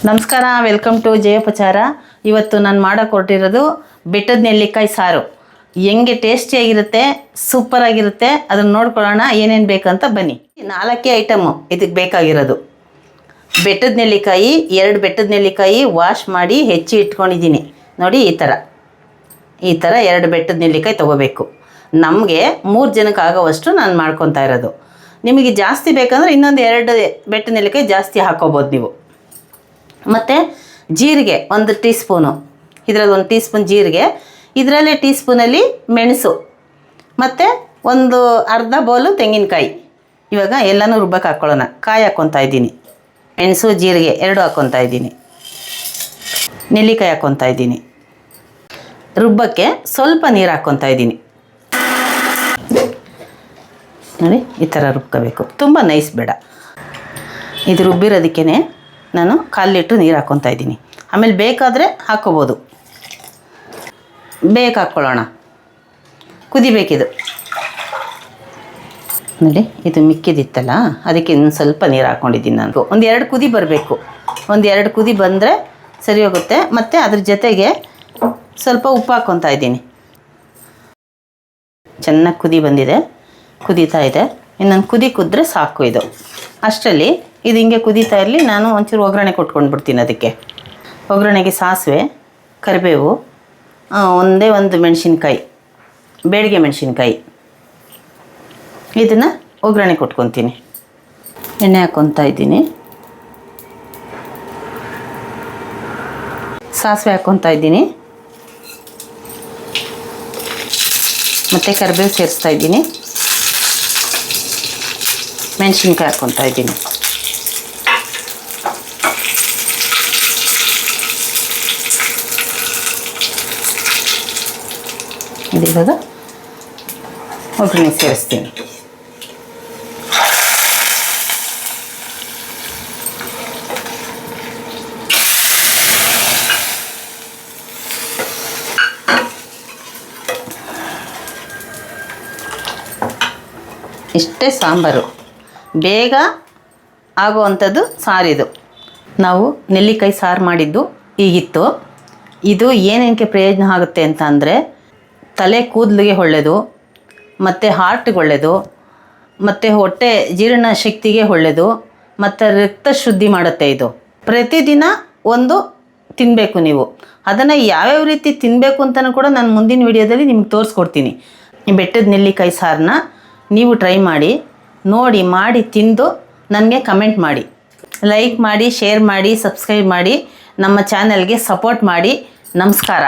ನಮಸ್ಕಾರ, welcome to ಜಯೋಪಚಾರ. ಇವತ್ತು ನಾನು ಮಾಡೋಕೆ ಹೊರಟಿರೋದು ಬೆಟ್ಟದ ನೆಲ್ಲಿಕಾಯಿ ಸಾರು. ಹೆಂಗೆ ಟೇಸ್ಟಿಯಾಗಿರುತ್ತೆ, ಸೂಪರಾಗಿರುತ್ತೆ. ಅದನ್ನು ನೋಡ್ಕೊಳ್ಳೋಣ ಏನೇನು ಬೇಕಂತ ಬನ್ನಿ. 4 ಐಟಮು ಇದಕ್ಕೆ ಬೇಕಾಗಿರೋದು. ಬೆಟ್ಟದ ನೆಲ್ಲಿಕಾಯಿ, 2 ಬೆಟ್ಟದ ನೆಲ್ಲಿಕಾಯಿ ವಾಶ್ ಮಾಡಿ ಹೆಚ್ಚಿ ಇಟ್ಕೊಂಡಿದ್ದೀನಿ. ನೋಡಿ, ಈ ಥರ 2 ಬೆಟ್ಟದ ನೆಲ್ಲಿಕಾಯಿ ತೊಗೋಬೇಕು. ನಮಗೆ 3 ಜನಕ್ಕೆ ಆಗೋವಷ್ಟು ನಾನು ಮಾಡ್ಕೊತಾ ಇರೋದು. ನಿಮಗೆ ಜಾಸ್ತಿ ಬೇಕಂದ್ರೆ ಇನ್ನೊಂದು 2 ಬೆಟ್ಟದ ನೆಲ್ಲಿಕಾಯಿ ಜಾಸ್ತಿ ಹಾಕೋಬೋದು ನೀವು. ಮತ್ತು ಜೀರಿಗೆ 1 ಟೀ ಸ್ಪೂನು, ಇದರಲ್ಲಿ 1 ಟೀ ಸ್ಪೂನ್ ಜೀರಿಗೆ, ಇದರಲ್ಲೇ ಟೀ ಸ್ಪೂನಲ್ಲಿ ಮೆಣಸು, ಮತ್ತು ಒಂದು ಅರ್ಧ ಬೌಲು ತೆಂಗಿನಕಾಯಿ. ಇವಾಗ ಎಲ್ಲನೂ ರುಬ್ಬಕ್ಕೆ ಹಾಕ್ಕೊಳ್ಳೋಣ. ಕಾಯಿ ಹಾಕ್ಕೊತಾ ಇದ್ದೀನಿ, ಮೆಣಸು ಜೀರಿಗೆ 2 ಹಾಕ್ಕೊತಾ ಇದ್ದೀನಿ, ನೆಲ್ಲಿಕಾಯಿ ಹಾಕ್ಕೊತಾ ಇದ್ದೀನಿ. ರುಬ್ಬಕ್ಕೆ ಸ್ವಲ್ಪ ನೀರು ಹಾಕ್ಕೊತಾ ಇದ್ದೀನಿ. ನೋಡಿ, ಈ ಥರ ರುಬ್ಕೋಬೇಕು, ತುಂಬ ನೈಸ್ ಬೇಡ. ಇದು ರುಬ್ಬಿರೋದಕ್ಕೇ ನಾನು 1/4 ಲೀಟ್ರ್ ನೀರು ಹಾಕ್ಕೊತಾ ಇದ್ದೀನಿ. ಆಮೇಲೆ ಬೇಕಾದರೆ ಹಾಕ್ಕೋಬೋದು. ಹಾಕ್ಕೊಳ್ಳೋಣ, ಕುದಿಬೇಕಿದು. ನೋಡಿ, ಇದು ಮಿಕ್ಕಿದಿತ್ತಲ್ಲ, ಅದಕ್ಕೆ ಇನ್ನೊಂದು ಸ್ವಲ್ಪ ನೀರು ಹಾಕ್ಕೊಂಡಿದ್ದೀನಿ ನಾನು. ಒಂದು 2 ಕುದಿ ಬರಬೇಕು. ಒಂದು 2 ಕುದಿ ಬಂದರೆ ಸರಿ ಹೋಗುತ್ತೆ. ಮತ್ತು ಅದ್ರ ಜೊತೆಗೆ ಸ್ವಲ್ಪ ಉಪ್ಪು ಹಾಕ್ಕೊತಾ ಇದ್ದೀನಿ. ಚೆನ್ನಾಗಿ ಕುದಿ ಬಂದಿದೆ, ಕುದೀತಾ ಇದೆ. ಇನ್ನೊಂದು ಕುದಿ ಕುದ್ರೆ ಸಾಕು ಇದು. ಅಷ್ಟರಲ್ಲಿ ಇದು ಹಿಂಗೆ ಕುದೀತಾ ಇರಲಿ, ನಾನು ಒಂಚೂರು ಒಗ್ಗರಣೆ ಕೊಟ್ಕೊಂಡು ಬಿಡ್ತೀನಿ. ಅದಕ್ಕೆ ಒಗ್ಗರಣೆಗೆ ಸಾಸಿವೆ, ಕರಿಬೇವು, ಒಂದೇ ಒಂದು ಮೆಣಸಿನ್ಕಾಯಿ, ಬೇಡಿಗೆ ಮೆಣಸಿನ್ಕಾಯಿ, ಇದನ್ನು ಒಗ್ಗರಣೆ ಕೊಟ್ಕೊತೀನಿ. ಎಣ್ಣೆ ಹಾಕ್ಕೊತಾ ಇದ್ದೀನಿ, ಸಾಸಿವೆ ಹಾಕ್ಕೊತಾ ಇದ್ದೀನಿ, ಮತ್ತು ಕರಿಬೇವು ಸೇರಿಸ್ತಾ ಇದ್ದೀನಿ, ಮೆಣಸಿನ್ಕಾಯಿ ಹಾಕ್ಕೊತಾ ಇದ್ದೀನಿ. ಇವಾಗ ಒಗ್ಗರಣೆ ಸೇರಿಸ್ತೀನಿ. ಇಷ್ಟೇ ಸಾಂಬಾರು, ಬೇಗ ಆಗುವಂಥದ್ದು ಸಾರಿದು. ನಾವು ನೆಲ್ಲಿಕಾಯಿ ಸಾರು ಮಾಡಿದ್ದು ಈಗಿತ್ತು. ಇದು ಏನೇನಕ್ಕೆ ಪ್ರಯೋಜನ ಆಗುತ್ತೆ ಅಂತ ಅಂದರೆ, ತಲೆ ಕೂದಲಿಗೆ ಒಳ್ಳೆಯದು, ಮತ್ತು ಹಾರ್ಟ್ಗೆ ಒಳ್ಳೆಯದು, ಮತ್ತು ಹೊಟ್ಟೆ ಜೀರ್ಣ ಶಕ್ತಿಗೆ ಒಳ್ಳೆಯದು, ಮತ್ತು ರಕ್ತ ಶುದ್ಧಿ ಮಾಡುತ್ತೆ. ಇದು ಪ್ರತಿದಿನ ಒಂದು ತಿನ್ನಬೇಕು ನೀವು. ಅದನ್ನು ಯಾವ್ಯಾವ ರೀತಿ ತಿನ್ನಬೇಕು ಅಂತಲೂ ಕೂಡ ನಾನು ಮುಂದಿನ ವಿಡಿಯೋದಲ್ಲಿ ನಿಮ್ಗೆ ತೋರಿಸ್ಕೊಡ್ತೀನಿ. ಈ ಬೆಟ್ಟದ ನೆಲ್ಲಿಕಾಯಿ ಸಾರನ್ನ ನೀವು ಟ್ರೈ ಮಾಡಿ ತಿಂದು ನನಗೆ ಕಮೆಂಟ್ ಮಾಡಿ, ಲೈಕ್ ಮಾಡಿ, ಶೇರ್ ಮಾಡಿ, ಸಬ್ಸ್ಕ್ರೈಬ್ ಮಾಡಿ, ನಮ್ಮ ಚಾನಲ್ಗೆ ಸಪೋರ್ಟ್ ಮಾಡಿ. ನಮಸ್ಕಾರ.